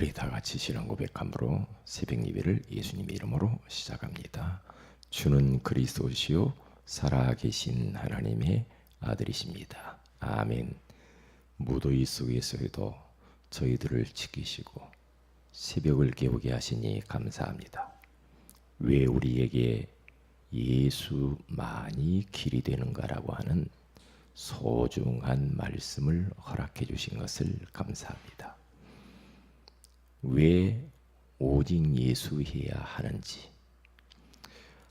우리 다 같이 신앙 고백함으로 새벽 예배를 예수님의 이름으로 시작합니다. 주는 그리스도시요 살아계신 하나님의 아들이십니다. 아멘. 무더위 속에서도 저희들을 지키시고 새벽을 깨우게 하시니 감사합니다. 왜 우리에게 예수만이 길이 되는가라고 하는 소중한 말씀을 허락해 주신 것을 감사합니다. 왜 오직 예수 해야 하는지,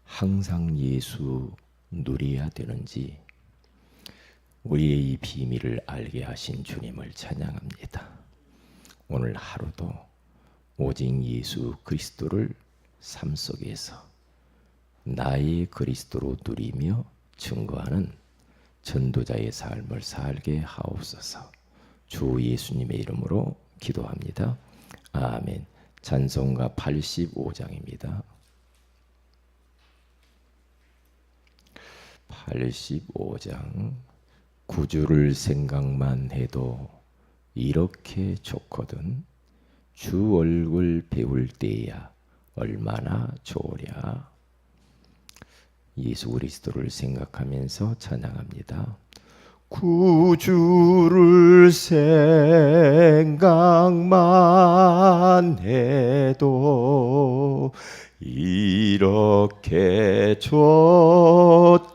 항상 예수 누려야 되는지 우리의 이 비밀을 알게 하신 주님을 찬양합니다. 오늘 하루도 오직 예수 그리스도를 삶 속에서 나의 그리스도로 누리며 증거하는 전도자의 삶을 살게 하옵소서. 주 예수님의 이름으로 기도합니다. 아멘. 찬송가 85장입니다. 85장. 구주를 생각만 해도 이렇게 좋거든. 주 얼굴 배울 때야 얼마나 좋으랴. 예수 그리스도를 생각하면서 찬양합니다. 구주를 생각만 해도 이렇게 좋거든.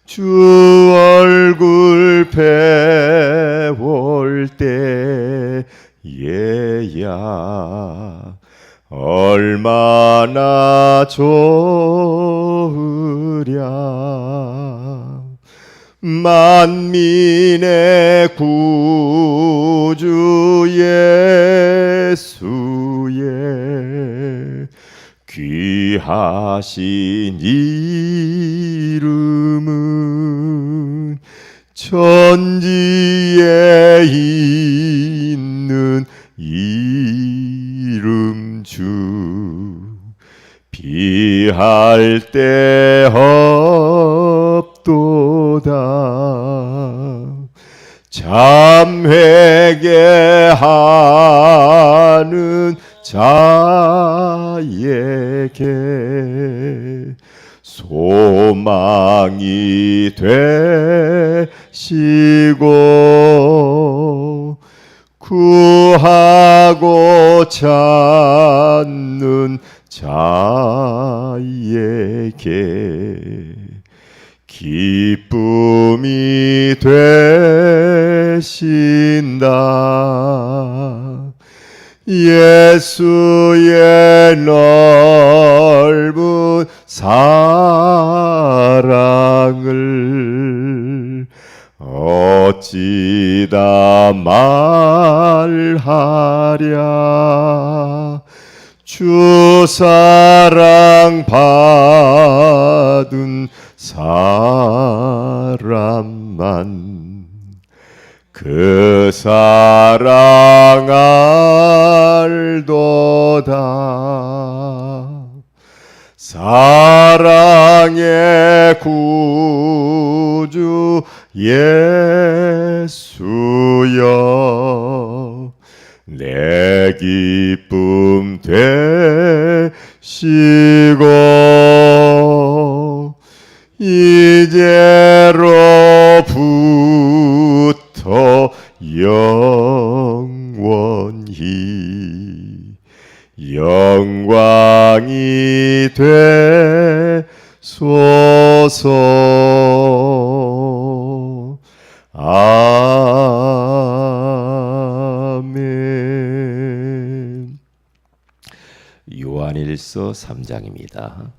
주 얼굴 배울 때에야 얼마나 좋으랴. 만민의 구주 예수의 귀하신 이름은 천지에 있는 이름 주. 비할 데 없도다. 참 회개하는 자에게 소망이 되시고 구하고 찾는 자에게 기쁨이 되신다. 예수의 넓은 사랑을 어찌다 말하랴. 주 사랑 받은 사람만 그 사랑 알도다. 사랑의 구주 예수여 내 기쁨 되시고 이제로부터 영원히 영광이 되소서. 아멘. 요한일서 3장입니다.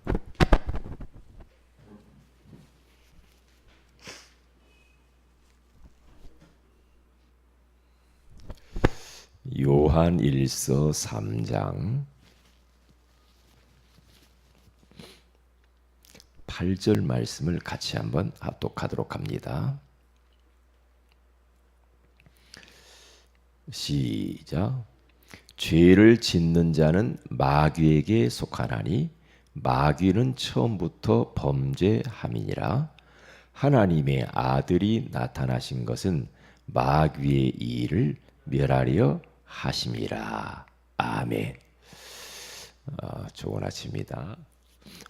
요한일서 3장 8절 말씀을 같이 한번 합독하도록 합니다. 시작. 죄를 짓는 자는 마귀에게 속하나니 마귀는 처음부터 범죄함이니라. 하나님의 아들이 나타나신 것은 마귀의 일을 멸하려 하심이라. 아멘. 좋은 아침입니다.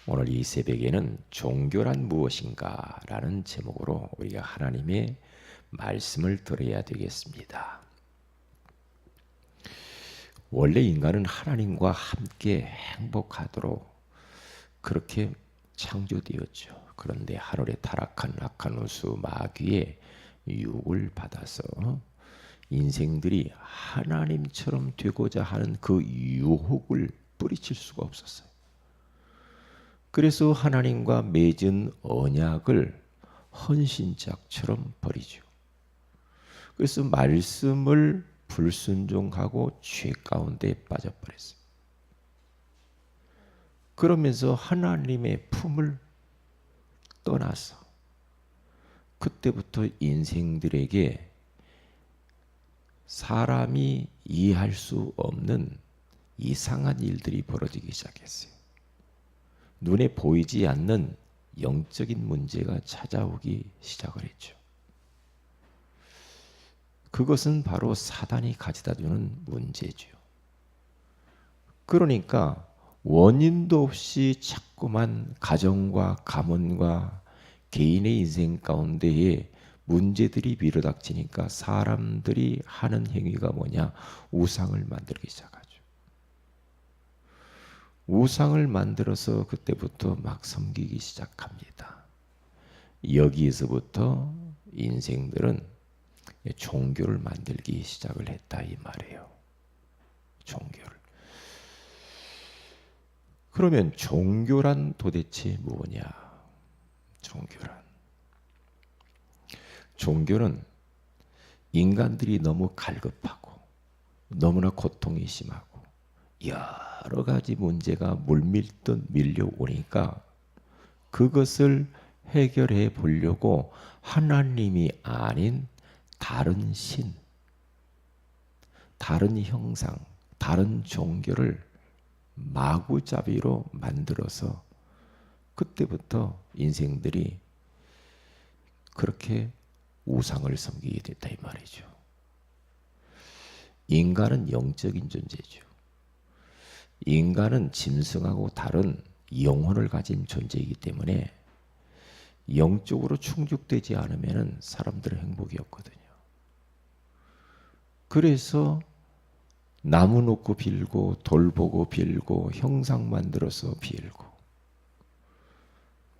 오늘 이 새벽에는 종교란 무엇인가 라는 제목으로 우리가 하나님의 말씀을 들어야 되겠습니다. 원래 인간은 하나님과 함께 행복하도록 그렇게 창조되었죠. 그런데 하늘에 타락한 악한 우수 마귀의 유혹을 받아서 인생들이 하나님처럼 되고자 하는 그 유혹을 뿌리칠 수가 없었어요. 그래서 하나님과 맺은 언약을 헌신짝처럼 버리죠. 그래서 말씀을 불순종하고 죄 가운데 빠져버렸어요. 그러면서 하나님의 품을 떠나서 그때부터 인생들에게 사람이 이해할 수 없는 이상한 일들이 벌어지기 시작했어요. 눈에 보이지 않는 영적인 문제가 찾아오기 시작을 했죠. 그것은 바로 사단이 가져다 주는 문제죠. 그러니까 원인도 없이 자꾸만 가정과 가문과 개인의 인생 가운데에 문제들이 밀어닥치니까 사람들이 하는 행위가 뭐냐? 우상을 만들기 시작하죠. 우상을 만들어서 그때부터 막 섬기기 시작합니다. 여기에서부터 인생들은 종교를 만들기 시작을 했다 이 말이에요. 종교를. 그러면 종교란 도대체 뭐냐? 종교는 인간들이 너무 갈급하고 너무나 고통이 심하고 여러 가지 문제가 물밀듯 밀려오니까 그것을 해결해 보려고 하나님이 아닌 다른 신, 다른 형상, 다른 종교를 마구잡이로 만들어서 그때부터 인생들이 그렇게 우상을 섬기게 됐다 이 말이죠. 인간은 영적인 존재죠. 인간은 짐승하고 다른 영혼을 가진 존재이기 때문에 영적으로 충족되지 않으면 사람들은 행복이 없거든요. 그래서 나무 놓고 빌고 돌 보고 빌고 형상 만들어서 빌고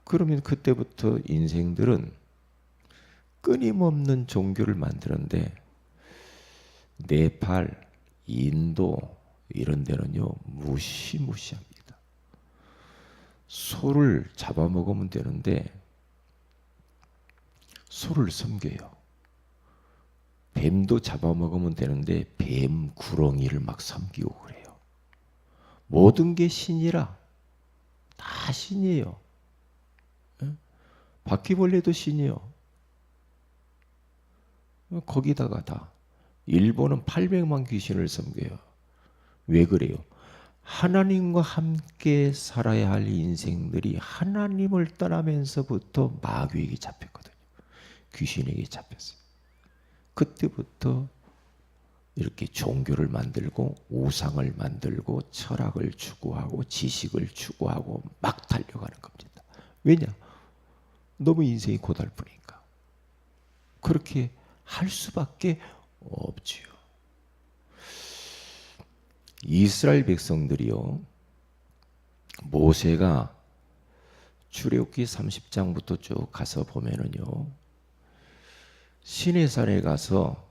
그러면 그때부터 인생들은 끊임없는 종교를 만드는데 네팔, 인도 이런 데는요 무시무시합니다. 소를 잡아먹으면 되는데 소를 섬겨요. 뱀도 잡아먹으면 되는데 뱀 구렁이를 막 섬기고 그래요. 모든 게 신이라 다 신이에요. 바퀴벌레도 신이요. 거기다가 다 일본은 800만 귀신을 섬겨요. 왜 그래요? 하나님과 함께 살아야 할 인생들이 하나님을 떠나면서부터 마귀에게 잡혔거든요. 귀신에게 잡혔어요. 그때부터 이렇게 종교를 만들고 우상을 만들고 철학을 추구하고 지식을 추구하고 막 달려가는 겁니다. 왜냐? 너무 인생이 고달프니까. 그렇게 할 수밖에 없지요. 이스라엘 백성들이요. 모세가 출애굽기 30장부터 쭉 가서 보면은요. 시내산에 가서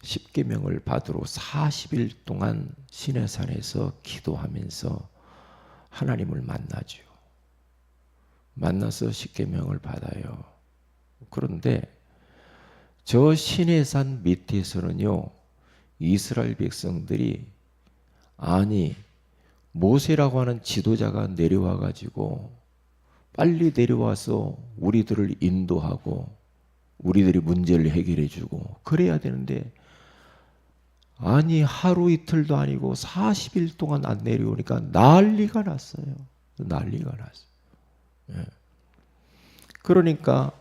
십계명을 받으러 40일 동안 시내산에서 기도하면서 하나님을 만나죠. 만나서 십계명을 받아요. 그런데 저 시내산 밑에서는요. 이스라엘 백성들이 아니 모세라고 하는 지도자가 내려와 가지고 빨리 내려와서 우리들을 인도하고 우리들이 문제를 해결해 주고 그래야 되는데 아니 하루 이틀도 아니고 40일 동안 안 내려오니까 난리가 났어요. 난리가 났어요. 예. 그러니까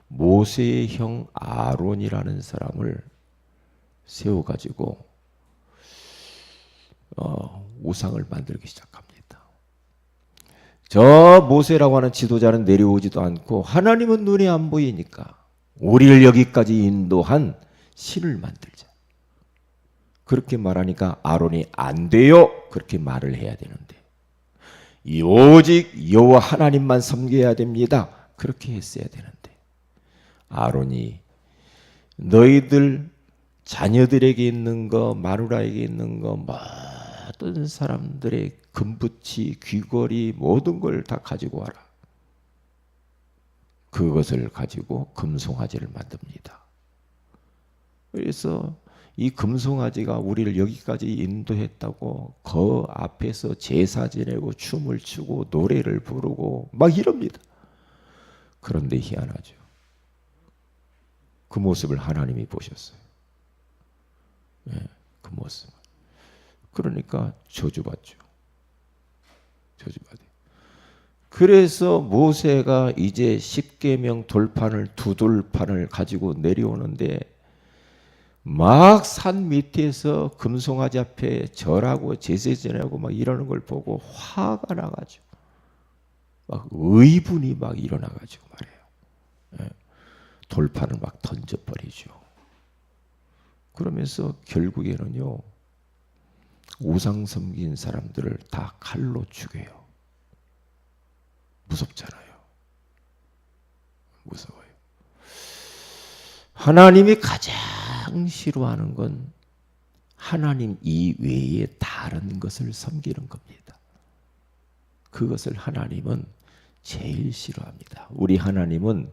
모세의 형 아론이라는 사람을 세워가지고 우상을 만들기 시작합니다. 저 모세라고 하는 지도자는 내려오지도 않고 하나님은 눈에 안 보이니까 우리를 여기까지 인도한 신을 만들자. 그렇게 말하니까 아론이 안 돼요. 그렇게 말을 해야 되는데 오직 여호와 하나님만 섬겨야 됩니다. 그렇게 했어야 되는데 아론이 너희들 자녀들에게 있는 거, 마누라에게 있는 거, 모든 사람들의 금붙이, 귀걸이 모든 걸 다 가지고 와라. 그것을 가지고 금송아지를 만듭니다. 그래서 이 금송아지가 우리를 여기까지 인도했다고 그 앞에서 제사 지내고 춤을 추고 노래를 부르고 막 이럽니다. 그런데 희한하죠. 그 모습을 하나님이 보셨어요. 네, 그 모습. 그러니까 저주받죠. 저주받아요. 그래서 모세가 이제 십계명 돌판을 두 돌판을 가지고 내려오는데 막 산 밑에서 금송아지 앞에 절하고 제사 지내고 막 이러는 걸 보고 화가 나가지고 막 의분이 막 일어나가지고 말해요. 예. 돌판을 막 던져버리죠. 그러면서 결국에는요 우상 섬긴 사람들을 다 칼로 죽여요. 무섭잖아요. 무서워요. 하나님이 가장 싫어하는 건 하나님 이외에 다른 것을 섬기는 겁니다. 그것을 하나님은 제일 싫어합니다. 우리 하나님은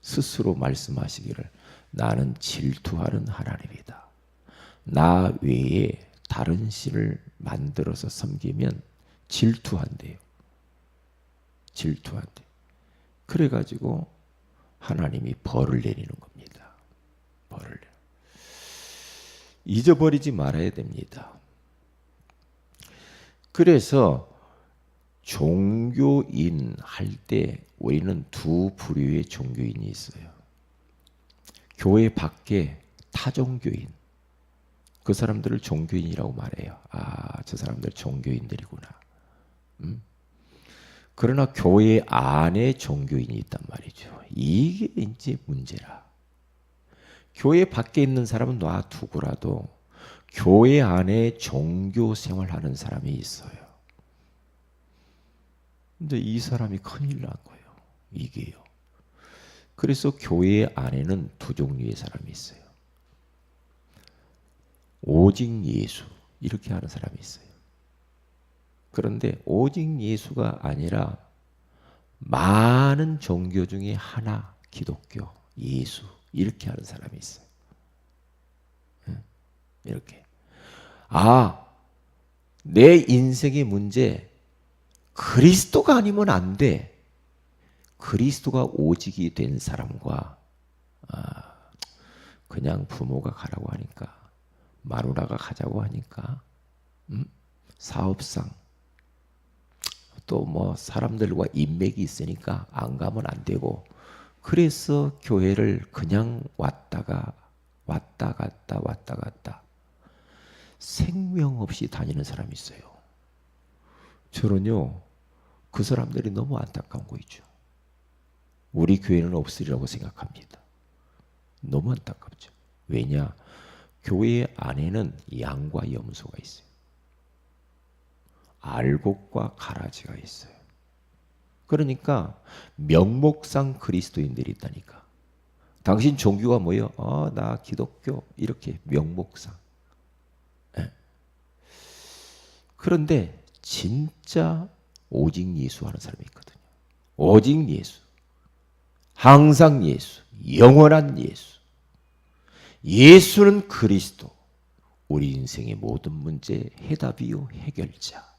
스스로 말씀하시기를 나는 질투하는 하나님이다. 나 외에 다른 신을 만들어서 섬기면 질투한대요. 질투한대. 그래가지고 하나님이 벌을 내리는 겁니다. 벌을. 잊어버리지 말아야 됩니다. 그래서 종교인 할 때 우리는 두 부류의 종교인이 있어요. 교회 밖에 타종교인. 그 사람들을 종교인이라고 말해요. 아, 저 사람들 종교인들이구나. 그러나 교회 안에 종교인이 있단 말이죠. 이게 이제 문제라. 교회 밖에 있는 사람은 놔두고라도 교회 안에 종교 생활하는 사람이 있어요. 근데 이 사람이 큰일 난 거예요. 이게요. 그래서 교회 안에는 두 종류의 사람이 있어요. 오직 예수 이렇게 하는 사람이 있어요. 그런데 오직 예수가 아니라 많은 종교 중에 하나, 기독교, 예수 이렇게 하는 사람이 있어요. 이렇게. 아, 내 인생의 문제 그리스도가 아니면 안 돼. 그리스도가 오직이 된 사람과 그냥 부모가 가라고 하니까 마누라가 가자고 하니까 사업상 또 뭐 사람들과 인맥이 있으니까 안 가면 안 되고 그래서 교회를 그냥 왔다 갔다 생명 없이 다니는 사람이 있어요. 저는요 그 사람들이 너무 안타까운 거 있죠. 우리 교회는 없으리라고 생각합니다. 너무 안타깝죠. 왜냐? 교회 안에는 양과 염소가 있어요. 알곡과 가라지가 있어요. 그러니까 명목상 그리스도인들이 있다니까. 당신 종교가 뭐예요? 나 기독교 이렇게 명목상. 네. 그런데 진짜 오직 예수 하는 사람이 있거든요. 오직 예수. 항상 예수. 영원한 예수. 예수는 그리스도. 우리 인생의 모든 문제의 해답이요 해결자.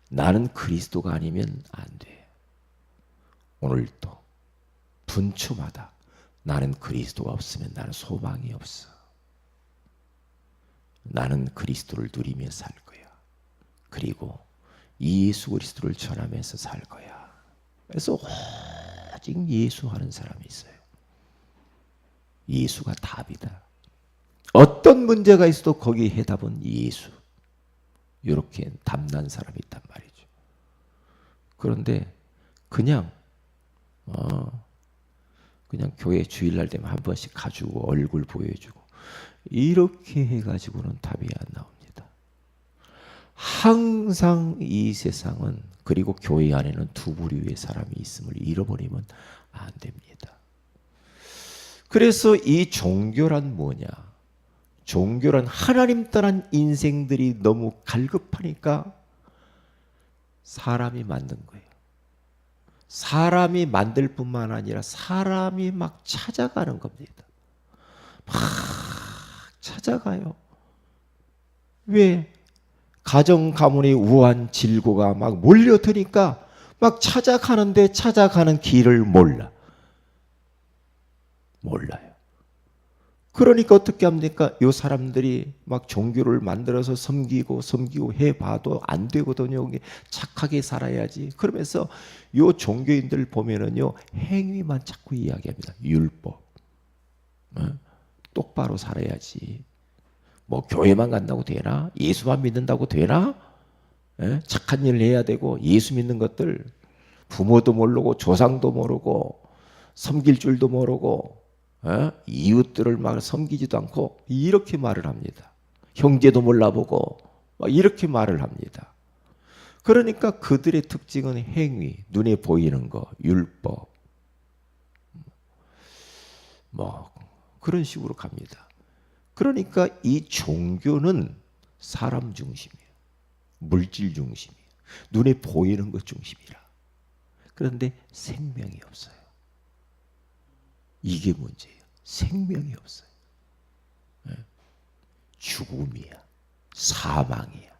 나는 그리스도가 아니면 안 돼. 오늘도 분초마다 나는 그리스도가 없으면 나는 소망이 없어. 나는 그리스도를 누리며 살 거야. 그리고 예수 그리스도를 전하면서 살 거야. 그래서 오직 예수 하는 사람이 있어요. 예수가 답이다. 어떤 문제가 있어도 거기 해답은 예수. 이렇게 담난 사람이 있단 말이죠. 그런데 그냥 교회 주일날 되면 한 번씩 가지고 얼굴 보여주고 이렇게 해가지고는 답이 안 나옵니다. 항상 이 세상은, 그리고 교회 안에는 두 부류의 사람이 있음을 잃어버리면 안 됩니다. 그래서 이 종교란 뭐냐? 종교란 하나님 떠난 인생들이 너무 갈급하니까 사람이 만든 거예요. 사람이 만들 뿐만 아니라 사람이 막 찾아가는 겁니다. 막 찾아가요. 왜? 가정 가문의 우한 질고가 막 몰려드니까 막 찾아가는데 찾아가는 길을 몰라요. 그러니까 어떻게 합니까? 이 사람들이 막 종교를 만들어서 섬기고 해봐도 안 되거든요. 착하게 살아야지. 그러면서 이 종교인들 보면은요, 행위만 자꾸 이야기합니다. 율법. 똑바로 살아야지. 뭐 교회만 간다고 되나? 예수만 믿는다고 되나? 착한 일을 해야 되고, 예수 믿는 것들 부모도 모르고 조상도 모르고 섬길 줄도 모르고 이웃들을 막 섬기지도 않고 이렇게 말을 합니다. 형제도 몰라보고 막 이렇게 말을 합니다. 그러니까 그들의 특징은 행위, 눈에 보이는 거, 율법, 뭐 그런 식으로 갑니다. 그러니까 이 종교는 사람 중심이에요. 물질 중심이에요. 눈에 보이는 것 중심이라. 그런데 생명이 없어요. 이게 문제예요. 생명이 없어요. 죽음이야. 사망이야.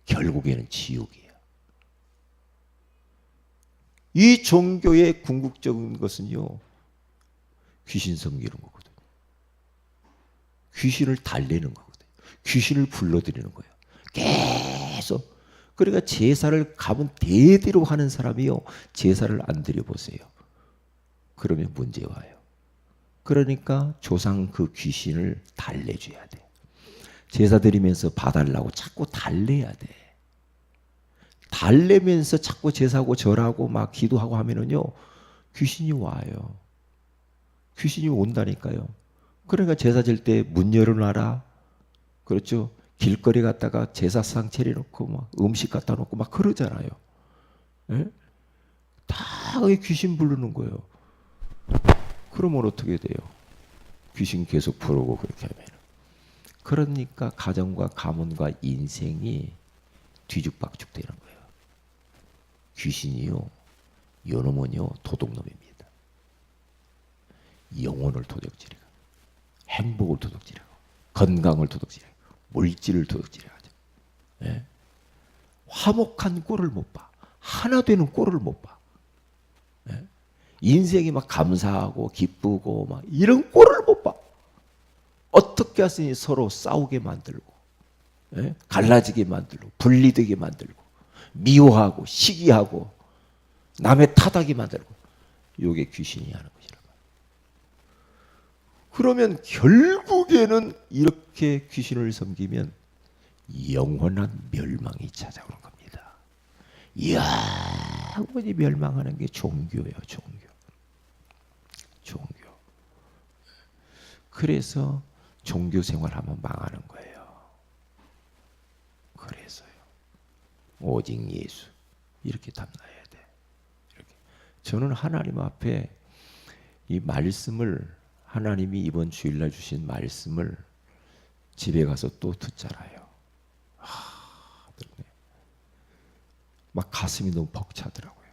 결국에는 지옥이야. 이 종교의 궁극적인 것은요, 귀신 섬기는 거거든요. 귀신을 달래는 거거든요. 귀신을 불러들이는 거예요. 계속. 그러니까 제사를 가면 대대로 하는 사람이요, 제사를 안 드려보세요. 그러면 문제 와요. 그러니까 조상 그 귀신을 달래줘야 돼. 제사 드리면서 봐달라고 자꾸 달래야 돼. 달래면서 자꾸 제사하고 절하고 막 기도하고 하면은요, 귀신이 와요. 귀신이 온다니까요. 그러니까 제사 질 때 문 열어놔라. 그렇죠? 길거리 갔다가 제사상 차려놓고 막 음식 갖다 놓고 막 그러잖아요. 예? 다 귀신 부르는 거예요. 그러면 어떻게 돼요? 귀신 계속 부르고 그렇게 하면. 그러니까 가정과 가문과 인생이 뒤죽박죽 되는 거예요. 귀신이요, 요놈은요 도둑놈입니다. 영혼을 도둑질해요. 행복을 도둑질해요. 건강을 도둑질해요. 물질을 도둑질해요. 예? 화목한 꼴을 못 봐. 하나 되는 꼴을 못 봐. 예? 인생이 막 감사하고 기쁘고 막 이런 꼴을 못 봐. 어떻게 하시니 서로 싸우게 만들고, 예? 갈라지게 만들고, 분리되게 만들고, 미워하고 시기하고 남의 탓하게 만들고, 이게 귀신이 하는 것이라고. 그러면 결국에는 이렇게 귀신을 섬기면 영원한 멸망이 찾아오는 겁니다. 영원히 멸망하는 게 종교예요. 종교. 그래서 종교 생활하면 망하는 거예요. 그래서요. 오직 예수. 이렇게 담나야 돼. 이렇게. 저는 하나님 앞에 이 말씀을, 하나님이 이번 주일날 주신 말씀을 집에 가서 또 듣잖아요. 막 가슴이 너무 벅차더라고요.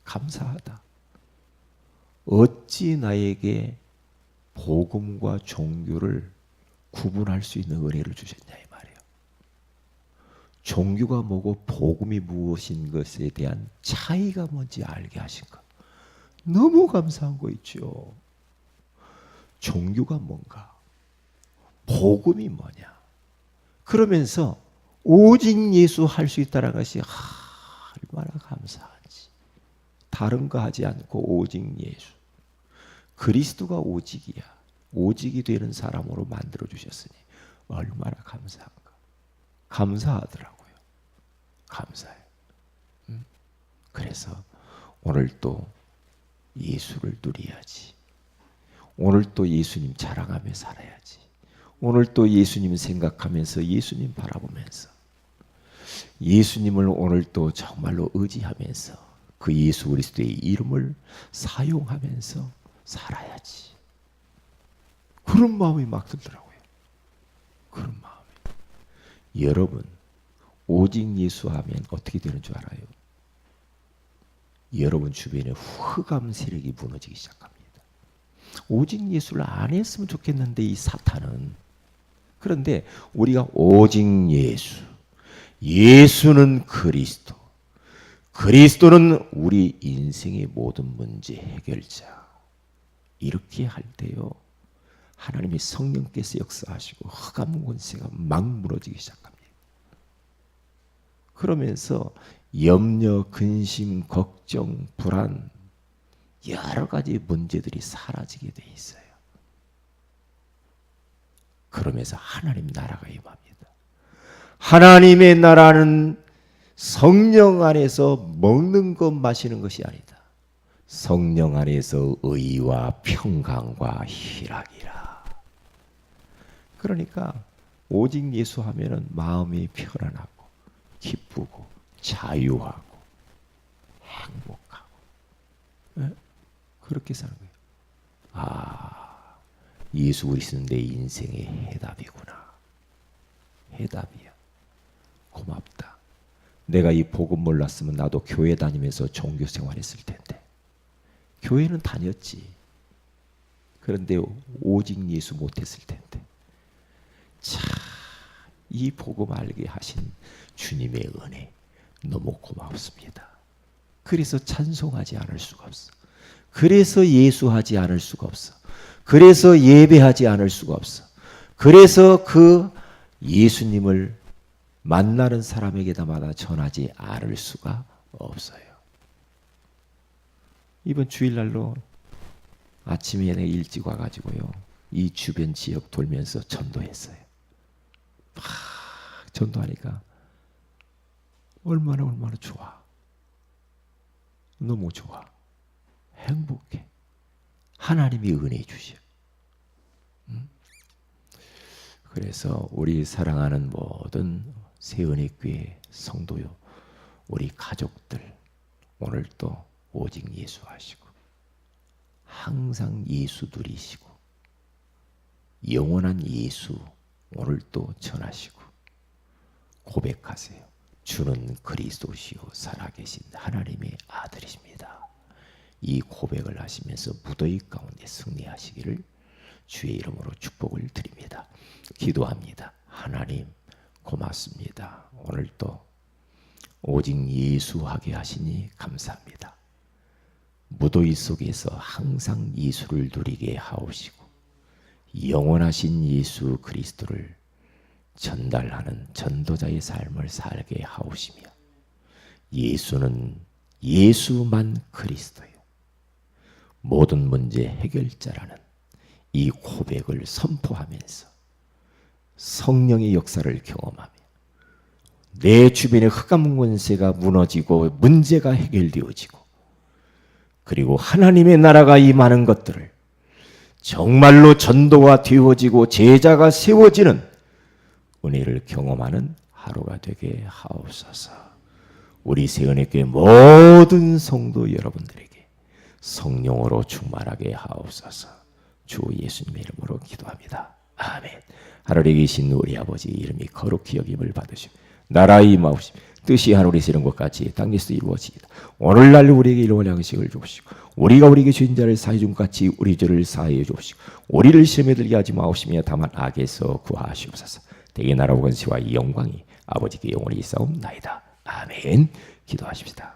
감사하다. 어찌 나에게 복음과 종교를 구분할 수 있는 은혜를 주셨냐 이 말이에요. 종교가 뭐고 복음이 무엇인 것에 대한 차이가 뭔지 알게 하신 것. 너무 감사한 거 있죠. 종교가 뭔가, 복음이 뭐냐. 그러면서 오직 예수 할 수 있다는 것이 얼마나 감사한지. 다른 거 하지 않고 오직 예수. 그리스도가 오직이야. 오직이 되는 사람으로 만들어 주셨으니 얼마나 감사한가. 감사하더라고요. 감사해요. 그래서 오늘 또 예수를 누려야지. 오늘 또 예수님 자랑하며 살아야지. 오늘 또 예수님 생각하면서 예수님 바라보면서 예수님을 오늘 또 정말로 의지하면서 그 예수 그리스도의 이름을 사용하면서 살아야지. 그런 마음이 막 들더라고요. 그런 마음이. 여러분, 오직 예수 하면 어떻게 되는 줄 알아요? 여러분 주변에 흑암 세력이 무너지기 시작합니다. 오직 예수를 안 했으면 좋겠는데 이 사탄은. 그런데 우리가 오직 예수, 예수는 그리스도, 그리스도는 우리 인생의 모든 문제 해결자. 이렇게 할 때요, 하나님이 성령께서 역사하시고 흑암 권세가 막 무너지기 시작합니다. 그러면서 염려, 근심, 걱정, 불안, 여러 가지 문제들이 사라지게 돼 있어요. 그러면서 하나님 나라가 임합니다. 하나님의 나라는 성령 안에서 먹는 것 마시는 것이 아니다. 성령 안에서 의와 평강과 희락이라. 그러니까 오직 예수 하면은 마음이 편안하고 기쁘고 자유하고 행복하고, 네? 그렇게 사는 거예요. 아, 예수 그리스도는 내 인생의 해답이구나. 해답이야. 고맙다. 내가 이 복음 몰랐으면 나도 교회 다니면서 종교 생활했을 텐데. 교회는 다녔지. 그런데 오직 예수 못했을 텐데. 참, 이 복음 알게 하신 주님의 은혜 너무 고맙습니다. 그래서 찬송하지 않을 수가 없어. 그래서 예수하지 않을 수가 없어. 그래서 예배하지 않을 수가 없어. 그래서 그 예수님을 만나는 사람에게다마다 전하지 않을 수가 없어요. 이번 주일날로 아침에 내가 일찍 와가지고요, 이 주변 지역 돌면서 전도했어요. 막 전도하니까 얼마나 좋아. 너무 좋아. 행복해. 하나님이 은혜 주셔. 그래서 우리 사랑하는 모든 새은혜교회 성도요, 우리 가족들 오늘 또 오직 예수 하시고 항상 예수 누리시고 영원한 예수 오늘 또 전하시고 고백하세요. 주는 그리스도시요 살아계신 하나님의 아들이십니다. 이 고백을 하시면서 무더위 가운데 승리하시기를 주의 이름으로 축복을 드립니다. 기도합니다. 하나님 고맙습니다. 오늘 또 오직 예수 하게 하시니 감사합니다. 무더위 속에서 항상 예수를 누리게 하옵시고 영원하신 예수 그리스도를 전달하는 전도자의 삶을 살게 하옵시며 예수는 예수만 그리스도요 모든 문제 해결자라는 이 고백을 선포하면서 성령의 역사를 경험하며 내 주변의 흑암 권세가 무너지고 문제가 해결되어지고 그리고 하나님의 나라가 임하는 것들을 정말로 전도가 되어지고 제자가 세워지는 은혜를 경험하는 하루가 되게 하옵소서. 우리 새은혜교회 모든 성도 여러분들에게 성령으로 충만하게 하옵소서. 주 예수님의 이름으로 기도합니다. 아멘. 하늘에 계신 우리 아버지 이름이 거룩히 여김을 받으시고 나라의 임하옵시며 뜻이 하늘에서 이룬 것 같이 땅에서도 이루어지이다. 오늘날 우리에게 일용할 양식을 주옵시고 우리가 우리에게 죄인 자를 사해 준 같이 우리 죄를 사하여 주옵시고 우리를 시험에 들게 하지 마옵시며 다만 악에서 구하시옵소서. 대개 나라와 권세와 영광이 아버지께 영원히 있사옵나이다. 아멘. 기도하십시다.